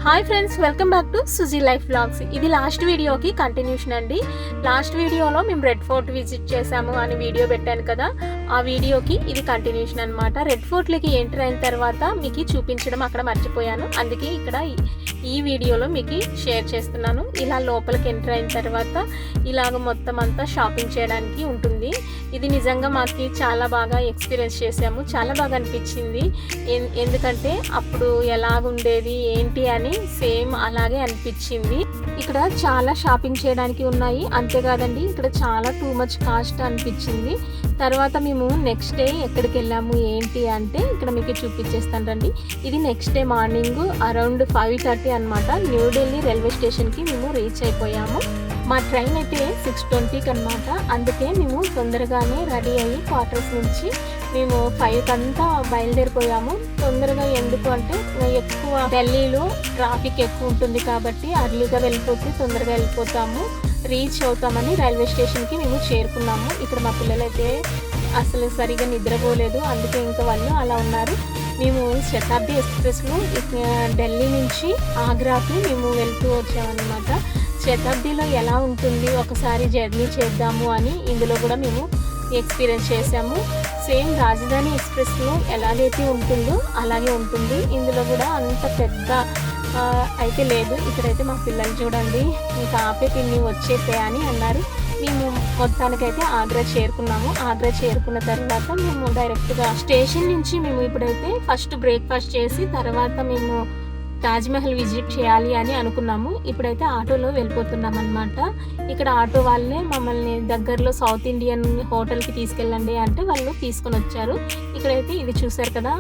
Hi friends, welcome back to Suji life vlogs. ఇది last వీడియోకి continuation అండి. లాస్ట్ వీడియోలో మేము రెడ్ ఫోర్ట్ విజిట్ చేసాము అని వీడియో పెట్టాను కదా, ఆ వీడియోకి ఇది కంటిన్యూషన్ అనమాట. రెడ్ ఫోర్ట్లకి ఎంటర్ అయిన తర్వాత మీకు చూపించడం అక్కడ మర్చిపోయాను, అందుకే ఇక్కడ ఈ వీడియోలో మీకు షేర్ చేస్తున్నాను. ఇలా లోపలికి ఎంటర్ అయిన తర్వాత ఇలాగ మొత్తం అంతా షాపింగ్ చేయడానికి ఉంటుంది. ఇది నిజంగా మాకు చాలా బాగా ఎక్స్పీరియన్స్ చేసాము, చాలా బాగా అనిపించింది. ఎందుకంటే అప్పుడు ఎలాగుండేది ఏంటి అని సేమ్ అలాగే అనిపించింది. ఇక్కడ చాలా షాపింగ్ చేయడానికి ఉన్నాయి, అంతేకాదండి ఇక్కడ చాలా టూ మచ్ కాస్ట్ అనిపించింది. తర్వాత మేము నెక్స్ట్ డే ఎక్కడికి వెళ్ళాము ఏంటి అంటే ఇక్కడ మీకు చూపించేస్తాను రండి. ఇది నెక్స్ట్ డే మార్నింగ్ అరౌండ్ 5:30 అనమాట. న్యూఢిల్లీ రైల్వే స్టేషన్కి మేము రీచ్ అయిపోయాము. మా ట్రైన్ అయితే 6:20కి అనమాట. అందుకే మేము తొందరగానే రెడీ అయ్యి క్వార్టర్స్ నుంచి మేము 5కి అంతా బయలుదేరిపోయాము. తొందరగా ఎందుకు అంటే ఎక్కువ ఢిల్లీలో ట్రాఫిక్ ఎక్కువ ఉంటుంది కాబట్టి అర్లీగా వెళ్ళిపోతే తొందరగా వెళ్ళిపోతాము, రీచ్ అవుతామని ఢిల్లీ స్టేషన్కి మేము చేరుకున్నాము. ఇక్కడ మా పిల్లలైతే అసలు సరిగా నిద్రపోలేదు, అందుకే ఇంకా వాళ్ళు అలా ఉన్నారు. మేము శతాబ్ది ఎక్స్ప్రెస్లో ఢిల్లీ నుంచి ఆగ్రాకి మేము వెళ్తూ వచ్చామన్నమాట. శతాబ్దిలో ఎలా ఉంటుంది ఒకసారి జర్నీ చేద్దాము అని ఇందులో కూడా మేము ఎక్స్పీరియన్స్ చేసాము. సేమ్ రాజధాని ఎక్స్ప్రెస్లో ఎలాగైతే ఉంటుందో అలాగే ఉంటుంది. ఇందులో కూడా అంత పెద్ద అయితే లేదు. ఇక్కడైతే మా పిల్లలు చూడండి, ఇంకా ఆపే పిన్ని వచ్చేసే అని అన్నారు. మేము మొత్తానికైతే ఆగ్రా చేరుకున్నాము. ఆగ్రా చేరుకున్న తర్వాత మేము డైరెక్ట్గా స్టేషన్ నుంచి మేము ఇప్పుడైతే ఫస్ట్ బ్రేక్ఫాస్ట్ చేసి తర్వాత మేము తాజ్మహల్ విజిట్ చేయాలి అని అనుకున్నాము. ఇప్పుడైతే ఆటోలో వెళ్ళిపోతున్నాం అనమాట. ఇక్కడ ఆటో వాళ్ళే మమ్మల్ని దగ్గరలో సౌత్ ఇండియన్ హోటల్కి తీసుకెళ్ళండి అంటే వాళ్ళు తీసుకొని వచ్చారు. ఇక్కడైతే ఇది చూసారు కదా,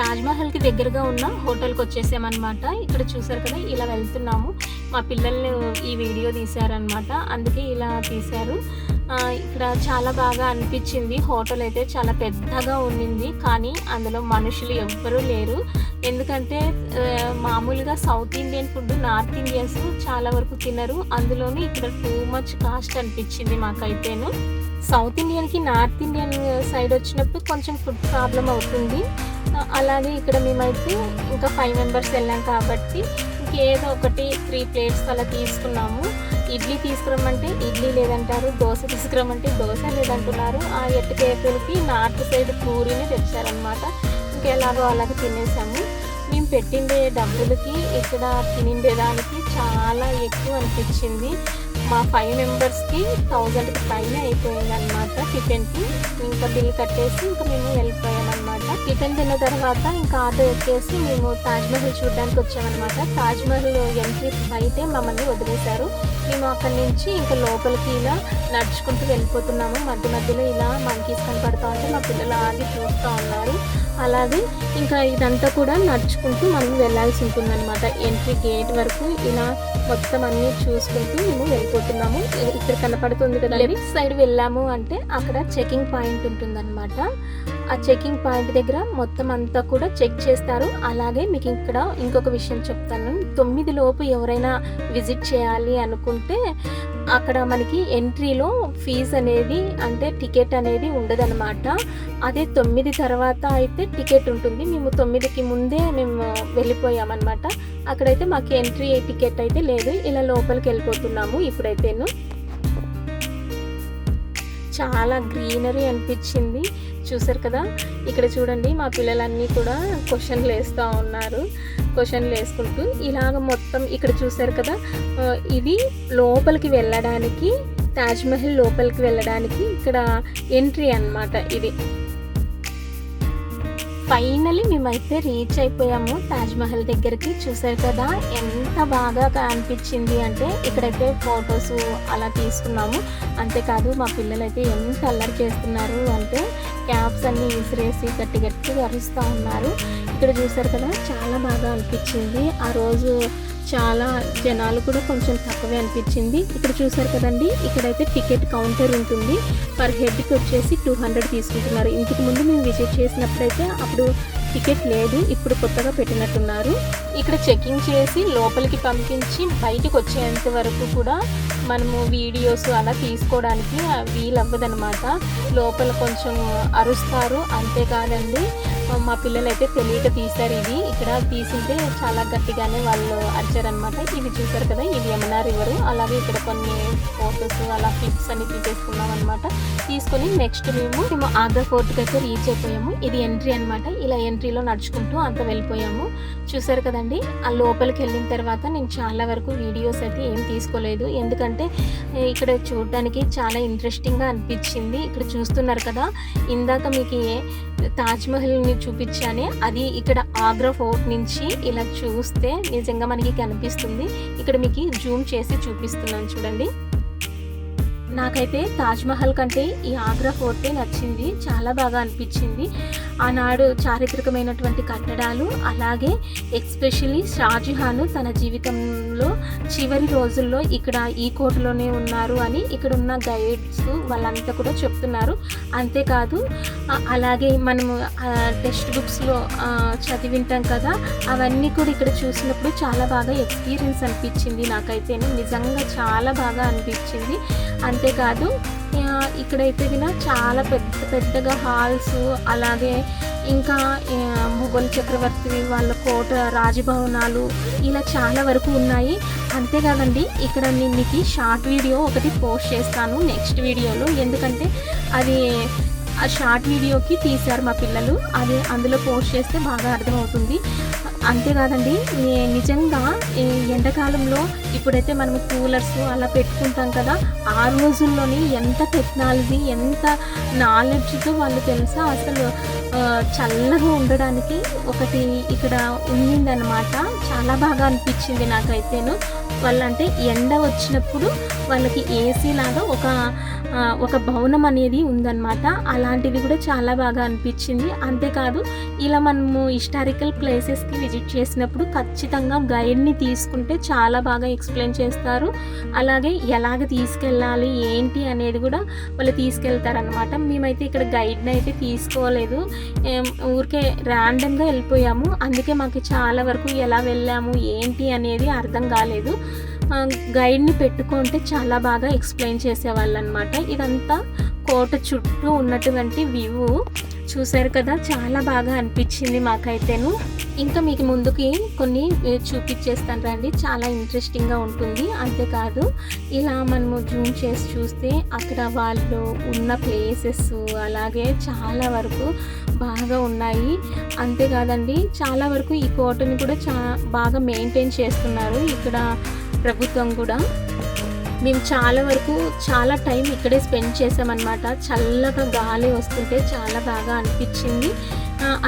తాజ్మహల్కి దగ్గరగా ఉన్న హోటల్కి వచ్చేసామన్నమాట. ఇక్కడ చూసారు కదా, ఇలా వెళ్తున్నాము. మా పిల్లల్ని ఈ వీడియో తీశారనమాట, అందుకే ఇలా తీశారు. ఇక్కడ చాలా బాగా అనిపించింది. హోటల్ అయితే చాలా పెద్దగా ఉండింది, కానీ అందులో మనుషులు ఎవ్వరూ లేరు. ఎందుకంటే మామూలుగా south Indian food north Indians చాలా వరకు తినరు, అందులోని ఇక్కడ టూ మచ్ కాస్ట్ అనిపించింది మాకైతేను. సౌత్ ఇండియన్కి నార్త్ ఇండియన్ సైడ్ వచ్చినప్పుడు కొంచెం ఫుడ్ ప్రాబ్లం అవుతుంది. అలాగే ఇక్కడ మేమైతే ఇంకా 5 మెంబర్స్ వెళ్ళాం కాబట్టి ఇంకేదో ఒకటి 3 ప్లేట్స్ అలా తీసుకున్నాము. ఇడ్లీ తీసుకురమ్మంటే ఇడ్లీ లేదంటారు, దోశ తీసుకురమ్మంటే దోశ లేదంటున్నారు. ఆ ఎట్టుకేపులకి నార్త్ సైడ్ పూరీని తెచ్చారనమాట. ఇంకెలాగో అలాగే తినేసాము. మేము పెట్టిండే డబ్బులకి ఇక్కడ తినిండేదానికి చాలా ఎక్కువ అనిపించింది. మా 5 మెంబర్స్కి 1000కి పైన అయిపోయింది అనమాట టిఫిన్కి. ఇంకా బిల్ కట్టేసి ఇంకా మేము వెళ్ళిపోయామన్నమాట. టిఫిన్ తిన్న తర్వాత ఇంకా ఆటో ఎక్కేసి మేము తాజ్మహల్ చూడడానికి వచ్చామన్నమాట. తాజ్మహల్ ఎంట్రీ బయటే మమ్మల్ని వదిలేశారు. మేము అక్కడి నుంచి ఇంకా లోపలికి ఇలా నడుచుకుంటూ వెళ్ళిపోతున్నాము. మధ్య మధ్యలో ఇలా మంకీస్ కనపడుతూ ఉంటే మా పిల్లలు ఆగి చూస్తూ ఉన్నారు. అలాగే ఇంకా ఇదంతా కూడా నడుచుకుంటూ మనం వెళ్ళాల్సి ఉంటుందన్నమాట. ఎంట్రీ గేట్ వరకు ఇలా మొత్తం అన్నీ చూసుకుంటూ మేము వెళ్ళిపోతున్నాము. ఇక్కడ కనపడుతుంది కదా, లెఫ్ట్ సైడ్ వెళ్ళాము అంటే అక్కడ చెకింగ్ పాయింట్ ఉంటుందన్నమాట. ఆ చెకింగ్ పాయింట్ దగ్గర మొత్తం అంతా కూడా చెక్ చేస్తారు. అలాగే మీకు ఇక్కడ ఇంకొక విషయం చెప్తాను, 9 లోపు ఎవరైనా విజిట్ చేయాలి అనుకుంటే అక్కడ మనకి ఎంట్రీలో ఫీజు అనేది అంటే టికెట్ అనేది ఉండదన్నమాట. అదే 9 తర్వాత అయితే టికెట్ ఉంటుంది. మేము 9కి ముందే మేము వెళ్ళిపోయామన్నమాట. అక్కడైతే మాకు ఎంట్రీ టికెట్ అయితే లేదు. ఇలా లోపలికి వెళ్ళిపోతున్నాము. ఇప్పుడైతేను చాలా గ్రీనరీ అనిపించింది. చూసారు కదా, ఇక్కడ చూడండి మా పిల్లలన్నీ కూడా క్వశ్చన్లు వేస్తూ ఉన్నారు. క్వశ్చన్లు వేసుకుంటూ ఇలాగ మొత్తం ఇక్కడ చూసారు కదా, ఇది లోపలికి వెళ్ళడానికి తాజ్మహల్ లోపలికి వెళ్ళడానికి ఇక్కడ ఎంట్రీ అన్నమాట. ఇది ఫైనలీ మేమైతే రీచ్ అయిపోయాము తాజ్మహల్ దగ్గరికి. చూసారు కదా ఎంత బాగా అనిపించింది అంటే ఇక్కడైతే ఫొటోస్ అలా తీసుకున్నాము. అంతేకాదు మా పిల్లలైతే ఎంత అల్లరి చేస్తున్నారు అంటే క్యాప్స్ అన్నీ విసిరేసి గట్టి గట్టిగా అరుస్తూ ఉన్నారు. ఇక్కడ చూసారు కదా, చాలా బాగా అనిపించింది. ఆ రోజు చాలా జనాలు కూడా కొంచెం తక్కువే అనిపించింది. ఇక్కడ చూసారు కదండి, ఇక్కడైతే టికెట్ కౌంటర్ ఉంటుంది. పర్ హెడ్కి వచ్చేసి 200 తీసుకుంటున్నారు. ఇంతకు ముందు మేము విజిట్ చేసినప్పుడైతే అప్పుడు టికెట్ లేదు, ఇప్పుడు కొత్తగా పెట్టినట్టున్నారు. ఇక్కడ చెకింగ్ చేసి లోపలికి పంపించి బయటకు వచ్చేంత వరకు కూడా మనము వీడియోస్ అలా తీసుకోవడానికి వీలవ్వదనమాట. లోపల కొంచెం అరుస్తారు. అంతేకాదండి మా పిల్లలు అయితే తెలియక తీశారు. ఇది ఇక్కడ తీసింటే చాలా గట్టిగానే వాళ్ళు అరిచారనమాట. ఇవి చూసారు కదా, ఇది యమునా రివరు. అలాగే ఇక్కడ కొన్ని ఫొటోస్ అలా క్లిప్స్ అన్ని తీసేసుకున్నాం అనమాట. తీసుకొని నెక్స్ట్ మేము ఆగ్రా ఫోర్ట్కి అయితే రీచ్ అయిపోయాము. ఇది ఎంట్రీ అనమాట. ఇలా ఎంట్రీలో నడుచుకుంటూ అంత వెళ్ళిపోయాము. చూసారు కదండి, ఆ లోపలికి వెళ్ళిన తర్వాత నేను చాలా వరకు వీడియోస్ అయితే ఏం తీసుకోలేదు, ఎందుకంటే ఇక్కడ చూడడానికి చాలా ఇంట్రెస్టింగ్గా అనిపించింది. ఇక్కడ చూస్తున్నారు కదా, ఇందాక మీకు తాజ్మహల్ని చూపించానే, అది ఇక్కడ ఆగ్రా ఫోర్ట్ నుంచి ఇలా చూస్తే నిజంగా మనకి కనిపిస్తుంది. ఇక్కడ మీకు జూమ్ చేసి చూపిస్తున్నాను చూడండి. నాకైతే తాజ్మహల్ కంటే ఈ ఆగ్రా ఫోర్టే నచ్చింది, చాలా బాగా అనిపించింది. ఆనాడు చారిత్రకమైనటువంటి కట్టడాలు, అలాగే ఎస్పెషలీ షాజహాన్ తన జీవితంలో చివరి రోజుల్లో ఇక్కడ ఈ కోటలోనే ఉన్నారు అని ఇక్కడ ఉన్న గైడ్స్ వాళ్ళంతా కూడా చెప్తున్నారు. అంతేకాదు అలాగే మనము టెక్స్ట్ బుక్స్లో చదివింటాం కదా, అవన్నీ కూడా ఇక్కడ చూసినప్పుడు చాలా బాగా ఎక్స్పీరియన్స్ అనిపించింది. నాకైతే నిజంగా చాలా బాగా అనిపించింది. అంతేకాదు ఇక్కడైతే కూడా చాలా పెద్దగా హాల్స్, అలాగే ఇంకా మొఘల్ చక్రవర్తి వాళ్ళ కోట, రాజభవనాలు ఇలా చాలా వరకు ఉన్నాయి. అంతేకాదండి, ఇక్కడ నేను మీకు షార్ట్ వీడియో ఒకటి పోస్ట్ చేస్తాను నెక్స్ట్ వీడియోలో, ఎందుకంటే అది ఆ షార్ట్ వీడియోకి తీశారు మా పిల్లలు, అది అందులో పోస్ట్ చేస్తే బాగా అర్థమవుతుంది. అంతేకాదండి, నిజంగా ఎండాకాలంలో ఇప్పుడైతే మనం కూలర్స్ అలా పెట్టుకుంటాం కదా, ఆ రోజుల్లోని ఎంత టెక్నాలజీ, ఎంత నాలెడ్జ్తో వాళ్ళు తెలుసా అసలు చల్లగా ఉండడానికి ఒకటి ఇక్కడ ఉండిందనమాట. చాలా బాగా అనిపించింది నాకైతేను. వాళ్ళంటే ఎండ వచ్చినప్పుడు వాళ్ళకి ఏసీ లాగా ఒక భవనం అనేది ఉందన్నమాట. అలాంటిది కూడా చాలా బాగా అనిపించింది. అంతేకాదు ఇలా మనము హిస్టారికల్ ప్లేసెస్కి విజిట్ చేసినప్పుడు ఖచ్చితంగా గైడ్ని తీసుకుంటే చాలా బాగా ఎక్స్ప్లెయిన్ చేస్తారు. అలాగే ఎలాగ తీసుకెళ్ళాలి ఏంటి అనేది కూడా వాళ్ళు తీసుకెళ్తారనమాట. మేమైతే ఇక్కడ గైడ్ని అయితే తీసుకోలేదు, ఊరికే ర్యాండమ్గా వెళ్ళిపోయాము. అందుకే మాకు చాలా వరకు ఎలా వెళ్ళాము ఏంటి అనేది అర్థం కాలేదు. గైడ్ని పెట్టుకుంటే చాలా బాగా ఎక్స్ప్లెయిన్ చేసేవాళ్ళు అనమాట. ఇదంతా కోట చుట్టూ ఉన్నటువంటి వ్యూ చూసారు కదా, చాలా బాగా అనిపించింది మాకైతేను. ఇంకా మీకు ముందుకి కొన్ని చూపించేస్తాను రండి, చాలా ఇంట్రెస్టింగ్గా ఉంటుంది. అంతేకాదు ఇలా మనము జూమ్ చేసి చూస్తే అక్కడ వాళ్ళు ఉన్న ప్లేసెస్ అలాగే చాలా వరకు బాగా ఉన్నాయి. అంతేకాదండి, చాలా వరకు ఈ కోటని కూడా బాగా మెయింటైన్ చేస్తున్నారు ఇక్కడ ప్రభుత్వం కూడా. మేము చాలా వరకు చాలా టైం ఇక్కడే స్పెండ్ చేసామన్నమాట. చల్లగా గాలి వస్తుంటే చాలా బాగా అనిపించింది.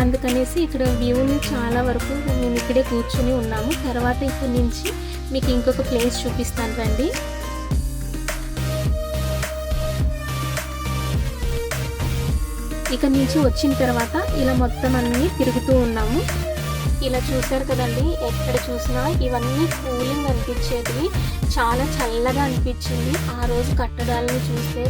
అందుకనేసి ఇక్కడ వ్యూని చాలా వరకు మేము ఇక్కడే కూర్చుని ఉన్నాము. తర్వాత ఇక్కడ నుంచి మీకు ఇంకొక ప్లేస్ చూపిస్తాను రండి. ఇక్కడ నుంచి వచ్చిన తర్వాత ఇలా మొత్తం అన్నీ తిరుగుతూ ఉన్నాము. ఇలా చూసారు కదండి, ఎక్కడ చూసినా ఇవన్నీ కూలింగ్ అనిపించేది, చాలా చల్లగా అనిపించింది. ఆ రోజు కట్టడాలను చూస్తే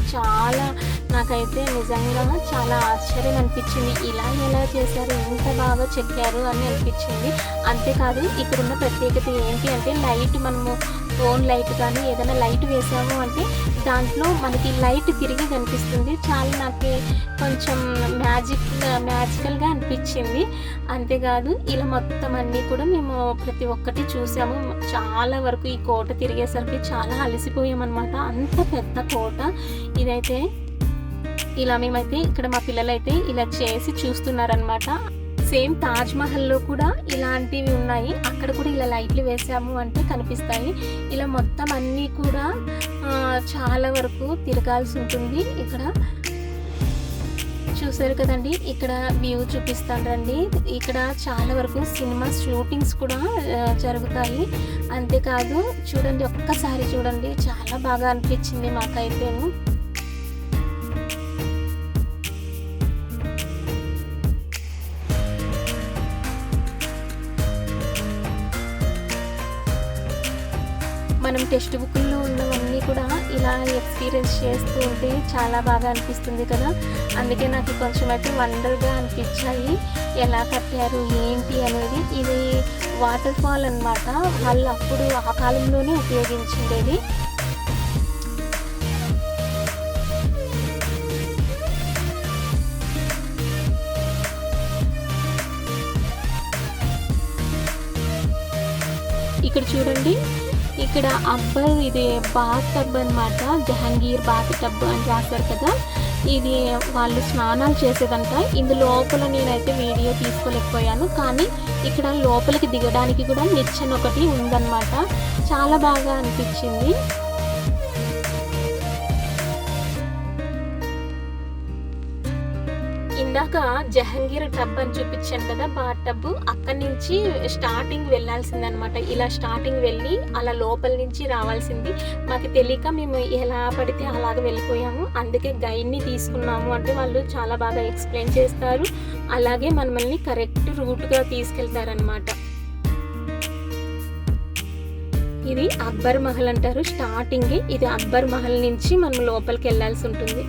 నాకైతే నిజంగా చాలా ఆశ్చర్యం అనిపించింది. ఇలా ఎలా చేశారు, ఎంత బాగా చెక్కారు అని అనిపించింది. అంతేకాదు ఇక్కడున్న ప్రత్యేకత ఏంటి అంటే, లైట్ మనము ఫోన్ లైట్ కానీ ఏదైనా లైట్ వేసాము అంటే దాంట్లో మనకి లైట్ తిరిగి కనిపిస్తుంది. చాలా నాకు కొంచెం మ్యాజికల్గా అనిపించింది. అంతేకాదు ఇలా మొత్తం అన్నీ కూడా మేము ప్రతి ఒక్కటి చూసాము. చాలా వరకు ఈ కోట తిరిగేసరికి చాలా అలసిపోయామన్నమాట. అంత పెద్ద కోట ఇదైతే. ఇలా మేమైతే ఇక్కడ మా పిల్లలైతే ఇలా చేసి చూస్తున్నారనమాట. సేమ్ తాజ్మహల్లో కూడా ఇలాంటివి ఉన్నాయి, అక్కడ కూడా ఇలా లైట్లు వేసాము అంటే కనిపిస్తాయి. ఇలా మొత్తం అన్నీ కూడా చాలా వరకు తిరగాల్సి ఉంటుంది. ఇక్కడ చూసారు కదండి, ఇక్కడ వ్యూ చూపిస్తాను రండి. ఇక్కడ చాలా వరకు సినిమా షూటింగ్స్ కూడా జరుగుతాయి. అంతేకాదు చూడండి, ఒక్కసారి చూడండి, చాలా బాగా అనిపించింది మాకైతేను. మనం టెక్స్ట్ బుక్లో ఉన్నవన్నీ కూడా ఇలా ఎక్స్పీరియన్స్ చేస్తూ ఉంటే చాలా బాగా అనిపిస్తుంది కదా. అందుకే నాకు కొంచెం అయితే వండర్గా అనిపించాయి, ఎలా కట్టారు ఏంటి అనేది. ఇది వాటర్ ఫాల్ అన్నమాట, వాళ్ళు అప్పుడు ఆ కాలంలోనే ఉపయోగించిండేది. ఇక్కడ చూడండి, ఇక్కడ అక్బర్ ఇది బాత్ టబ్ అనమాట, జహాంగీర్ బాత్ టబ్ అని రాస్తారు కదా, ఇది వాళ్ళు స్నానాలు చేసేదంట. ఇందు లోపల నేనైతే వీడియో తీసుకోలేకపోయాను, కానీ ఇక్కడ లోపలికి దిగడానికి కూడా నిచ్చెన ఒకటి ఉందన్నమాట. చాలా బాగా అనిపించింది. ఇందాక జహాంగీర్ టబ్ అని చూపించాను కదా, బాత్ టబ్, అక్కడి నుంచి స్టార్టింగ్ వెళ్ళాల్సిందనమాట. ఇలా స్టార్టింగ్ వెళ్ళి అలా లోపల నుంచి రావాల్సింది. మాకు తెలియక మేము ఎలా పడితే అలాగ వెళ్ళిపోయాము. అందుకే గైడ్ని తీసుకున్నాము. అంటే వాళ్ళు చాలా బాగా ఎక్స్ప్లెయిన్ చేస్తారు, అలాగే మనల్ని కరెక్ట్ రూట్గా తీసుకెళ్తారనమాట. ఇది అక్బర్ మహల్ అంటారు స్టార్టింగ్. ఇది అక్బర్ మహల్ నుంచి మనం లోపలికి వెళ్ళాల్సి ఉంటుంది.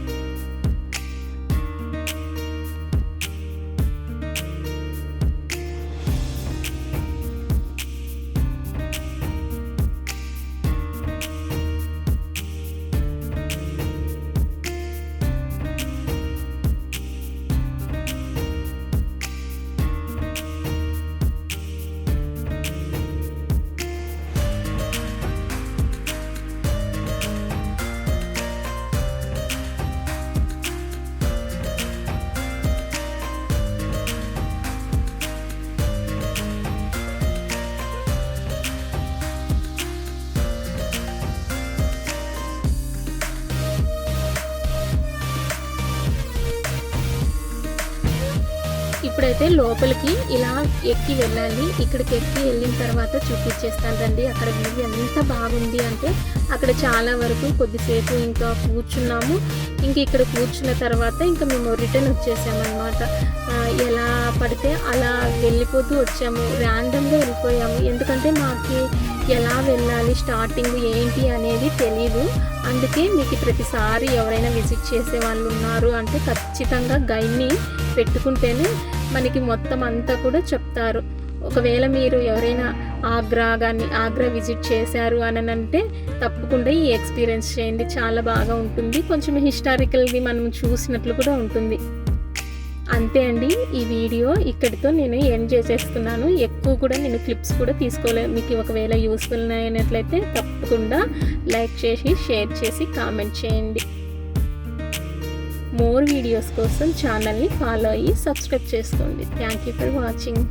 ఇప్పుడైతే లోపలికి ఇలా ఎక్కి వెళ్ళాలి. ఇక్కడికి ఎక్కి వెళ్ళిన తర్వాత చూపించేస్తాను రండి. అక్కడ వ్యూ ఎంత బాగుంది అంటే, అక్కడ చాలా వరకు కొద్దిసేపు ఇంకా కూర్చున్నాము. ఇంక ఇక్కడ కూర్చున్న తర్వాత ఇంకా మేము రిటర్న్ వచ్చేసామన్నమాట. ఎలా పడితే అలా వెళ్ళిపోతూ వచ్చాము, ర్యాండమ్గా వెళ్ళిపోయాము. ఎందుకంటే మాకు ఎలా వెళ్ళాలి, స్టార్టింగ్ ఏంటి అనేది తెలీదు. అందుకే మీకు ప్రతిసారి ఎవరైనా విజిట్ చేసే వాళ్ళు ఉన్నారు అంటే ఖచ్చితంగా గైడ్ని పెట్టుకుంటేనే మనకి మొత్తం అంతా కూడా చెప్తారు. ఒకవేళ మీరు ఎవరైనా ఆగ్రా విజిట్ చేశారు అని అంటే తప్పకుండా ఈ ఎక్స్పీరియన్స్ చేయండి, చాలా బాగా ఉంటుంది. కొంచెం హిస్టారికల్ది మనం చూసినట్లు కూడా ఉంటుంది. అంతే అండి, ఈ వీడియో ఇక్కడితో నేను ఎండ్ చేసేస్తున్నాను. ఎక్కువ కూడా నేను క్లిప్స్ కూడా తీసుకోలేదు. మీకు ఒకవేళ యూస్ఫుల్ అయినట్లయితే తప్పకుండా లైక్ చేసి, షేర్ చేసి, కామెంట్ చేయండి. మోర్ వీడియోస్ కోసం ఛానల్ని ఫాలో అయ్యి సబ్స్క్రైబ్ చేసుకోండి. Thank you for watching.